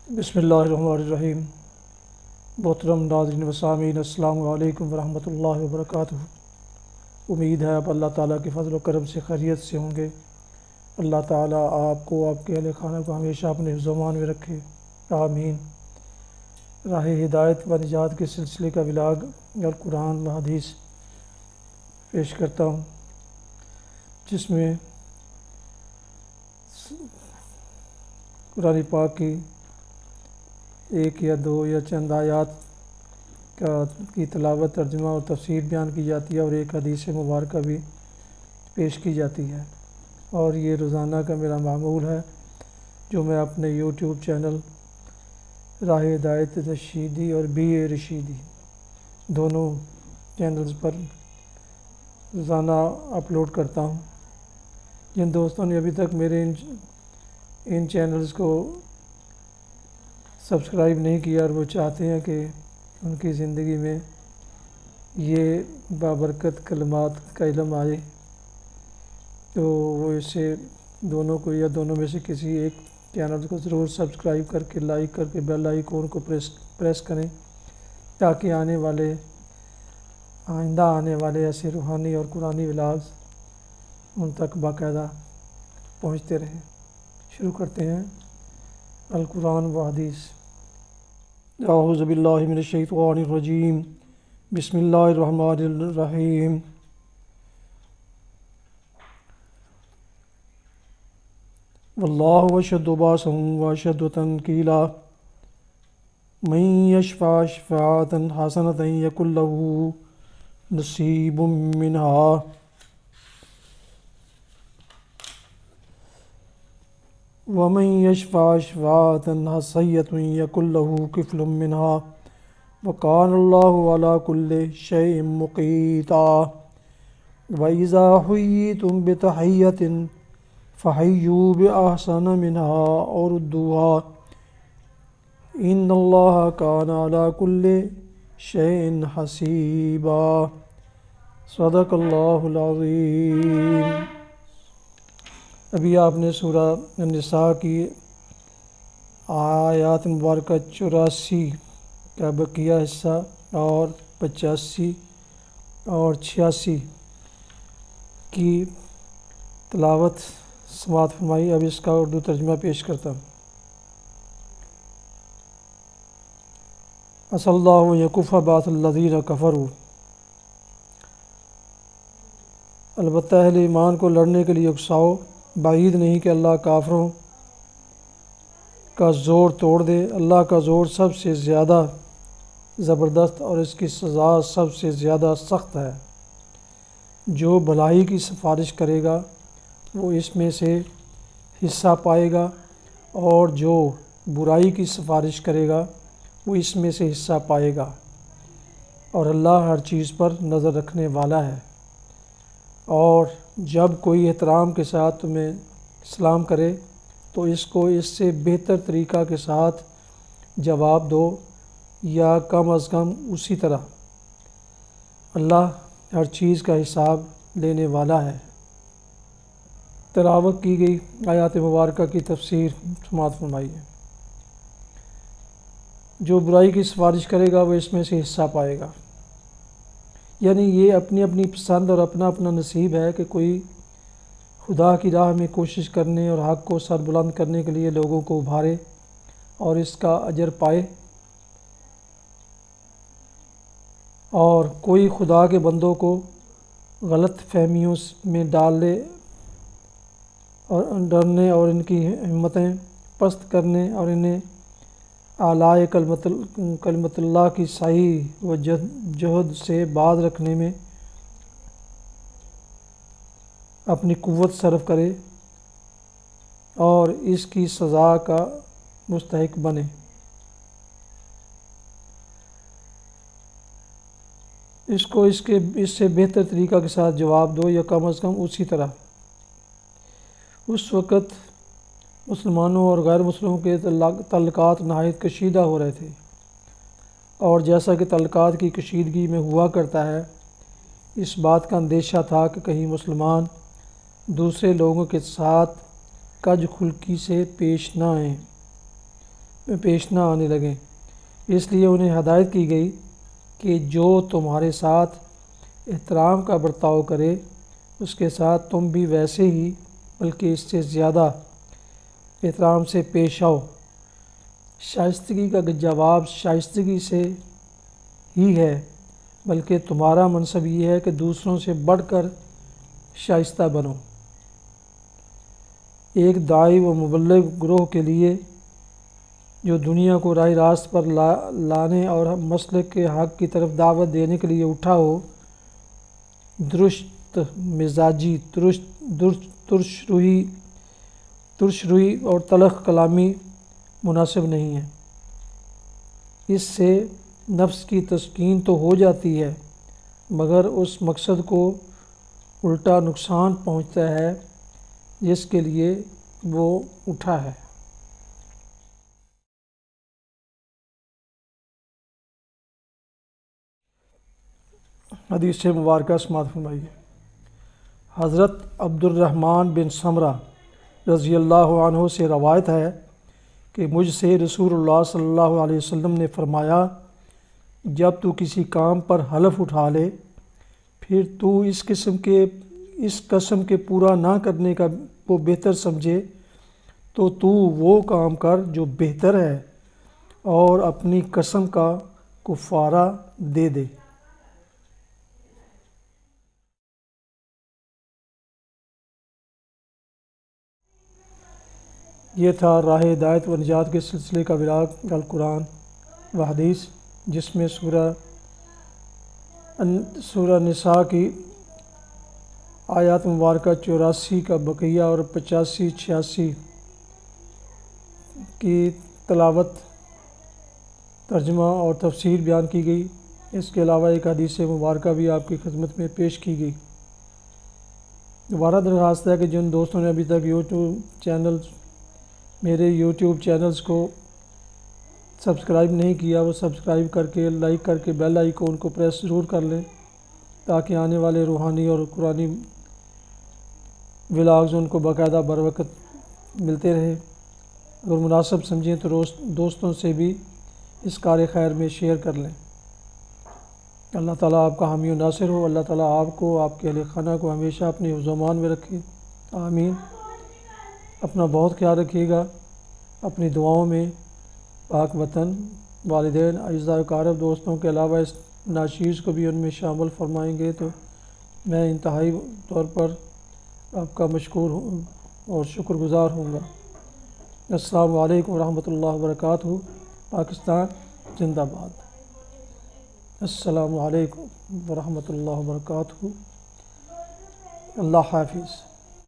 بسم اللہ الرحمن الرحیم۔ محترم ناظرین و سامعین، السلام علیکم ورحمۃ اللہ وبرکاتہ۔ امید ہے آپ اللہ تعالیٰ کے فضل و کرم سے خیریت سے ہوں گے۔ اللہ تعالیٰ آپ کو، آپ کے اہل خانہ کو ہمیشہ اپنے حفظ و امان میں رکھے، آمین۔ راہ ہدایت و نجات کے سلسلے کا ولاگ القرآن و حدیث پیش کرتا ہوں، جس میں قرآن پاک کی ایک یا دو یا چند آیات کی تلاوت، ترجمہ اور تفسیر بیان کی جاتی ہے، اور ایک حدیث مبارکہ بھی پیش کی جاتی ہے، اور یہ روزانہ کا میرا معمول ہے جو میں اپنے یوٹیوب چینل راہ ہدایت رشیدی اور بی اے رشیدی دونوں چینلز پر روزانہ اپلوڈ کرتا ہوں۔ جن دوستوں نے ابھی تک میرے ان چینلز کو سبسکرائب نہیں کیا اور وہ چاہتے ہیں کہ ان کی زندگی میں یہ بابرکت کلمات کا علم آئے، تو وہ اسے دونوں کو یا دونوں میں سے کسی ایک چینل کو ضرور سبسکرائب کر کے، لائک کر کے، بیل آئیکن کو پریس کریں، تاکہ آئندہ آنے والے ایسے روحانی اور قرآنی ولاگز ان تک باقاعدہ پہنچتے رہیں۔ شروع کرتے ہیں القرآن و حدیث۔ اعوذ باللہ من الشیطان الرجیم، بسم اللہ الرحمن الرحیم۔ واللہ اشد باسا واشد تنکیلا، من یشفع شفاعة حسنة یکن له نصیب منها، ومن یشفع شفاعة سیئة یکن له کفل منها، وکان اللہ علی کل شیء مقیتا۔ وَإِذَا حُيِّيتُم بِتَحِيَّةٍ فَحَيُّوا بِأَحْسَنَ مِنْهَا أَوْ رُدُّوهَا إِنَّ اللَّهَ كَانَ عَلَى كُلِّ شَيْءٍ حَسِيبًا۔ صدق اللہ العظیم۔ ابھی آپ نے سورہ النساء کی آیات مبارکہ 84 کا بقیہ حصہ اور 85 اور 86 کی تلاوت سماعت فرمائی۔ اب اس کا اردو ترجمہ پیش کرتا ہوں۔ عسى اللہ ان یکف بأس الذین کفروا۔ البتہ اہل ایمان کو لڑنے کے لیے اکساؤ، بعید نہیں کہ اللہ کافروں کا زور توڑ دے۔ اللہ کا زور سب سے زیادہ زبردست اور اس کی سزا سب سے زیادہ سخت ہے۔ جو بھلائی کی سفارش کرے گا وہ اس میں سے حصہ پائے گا، اور جو برائی کی سفارش کرے گا وہ اس میں سے حصہ پائے گا، اور اللہ ہر چیز پر نظر رکھنے والا ہے۔ اور جب کوئی احترام کے ساتھ تمہیں سلام کرے تو اس کو اس سے بہتر طریقہ کے ساتھ جواب دو، یا کم از کم اسی طرح۔ اللہ ہر چیز کا حساب لینے والا ہے۔ تلاوت کی گئی آیات مبارکہ کی تفسیر سماعت فرمائی ہے۔ جو برائی کی سفارش کرے گا وہ اس میں سے حصہ پائے گا، یعنی یہ اپنی اپنی پسند اور اپنا اپنا نصیب ہے کہ کوئی خدا کی راہ میں کوشش کرنے اور حق کو سر بلند کرنے کے لیے لوگوں کو ابھارے اور اس کا اجر پائے، اور کوئی خدا کے بندوں کو غلط فہمیوں میں ڈالنے اور ڈرنے اور ان کی ہمتیں پست کرنے اور انہیں اعلیٰ کلمت اللہ کی صحیح و جہد سے باز رکھنے میں اپنی قوت صرف کرے اور اس کی سزا کا مستحق بنے۔ اس کو اس سے بہتر طریقہ کے ساتھ جواب دو، یا کم از کم اسی طرح۔ اس وقت مسلمانوں اور غیر مسلموں کے تعلقات نہایت کشیدہ ہو رہے تھے، اور جیسا کہ تعلقات کی کشیدگی میں ہوا کرتا ہے، اس بات کا اندیشہ تھا کہ کہیں مسلمان دوسرے لوگوں کے ساتھ کج خلقی سے پیش نہ آئیں۔ میں پیش نہ آنے لگیں۔ اس لیے انہیں ہدایت کی گئی کہ جو تمہارے ساتھ احترام کا برتاؤ کرے اس کے ساتھ تم بھی ویسے ہی بلکہ اس سے زیادہ احترام سے پیش آؤ۔ شائستگی کا جواب شائستگی سے ہی ہے، بلکہ تمہارا منصب یہ ہے کہ دوسروں سے بڑھ کر شائستہ بنو۔ ایک داعی و مبلغ گروہ کے لیے جو دنیا کو راہ راست پر لانے اور مسلک کے حق کی طرف دعوت دینے کے لیے اٹھا ہو، درست مزاجی، ترش روی اور تلخ کلامی مناسب نہیں ہے۔ اس سے نفس کی تسکین تو ہو جاتی ہے مگر اس مقصد کو الٹا نقصان پہنچتا ہے جس کے لیے وہ اٹھا ہے۔ حدیث مبارکہ سماعت فرمائیے۔ حضرت عبد الرحمن بن سمرہ رضی اللہ عنہ سے روایت ہے کہ مجھ سے رسول اللہ صلی اللہ علیہ وسلم نے فرمایا، جب تو کسی کام پر حلف اٹھا لے پھر تو اس قسم کے پورا نہ کرنے کا وہ بہتر سمجھے تو وہ کام کر جو بہتر ہے اور اپنی قسم کا کفارہ دے دے۔ یہ تھا راہ ہدایت و نجات کے سلسلے کا ولاگ القرآن و حدیث، جس میں سورہ نساء کی آیات مبارکہ 84 کا بقیہ اور 85 86 کی تلاوت، ترجمہ اور تفسیر بیان کی گئی۔ اس کے علاوہ ایک حدیث مبارکہ بھی آپ کی خدمت میں پیش کی گئی۔ دوبارہ درخواست ہے کہ جن دوستوں نے ابھی تک میرے یوٹیوب چینلز کو سبسکرائب نہیں کیا وہ سبسکرائب کر کے لائک کر کے بیل آئیکن کو پریس ضرور کر لیں تاکہ آنے والے روحانی اور قرآنی ولاگز ان کو باقاعدہ بر وقت ملتے رہیں۔ اگر مناسب سمجھیں تو دوستوں سے بھی اس کار خیر میں شیئر کر لیں۔ اللہ تعالیٰ آپ کا حامی و ناصر ہو۔ اللہ تعالیٰ آپ کو، آپ کے اہل خانہ کو ہمیشہ اپنے حفظ و امان میں رکھے، آمین۔ اپنا بہت خیال رکھیے گا۔ اپنی دعاؤں میں پاک وطن، والدین، اعزاء و اقارب، دوستوں کے علاوہ اس ناشیز کو بھی ان میں شامل فرمائیں گے تو میں انتہائی طور پر آپ کا مشکور اور شکر گزار ہوں گا۔ السلام علیکم ورحمۃ اللہ وبرکاتہ۔ پاکستان زندہ باد۔ السلام علیکم ورحمۃ اللہ وبرکاتہ۔ اللہ حافظ۔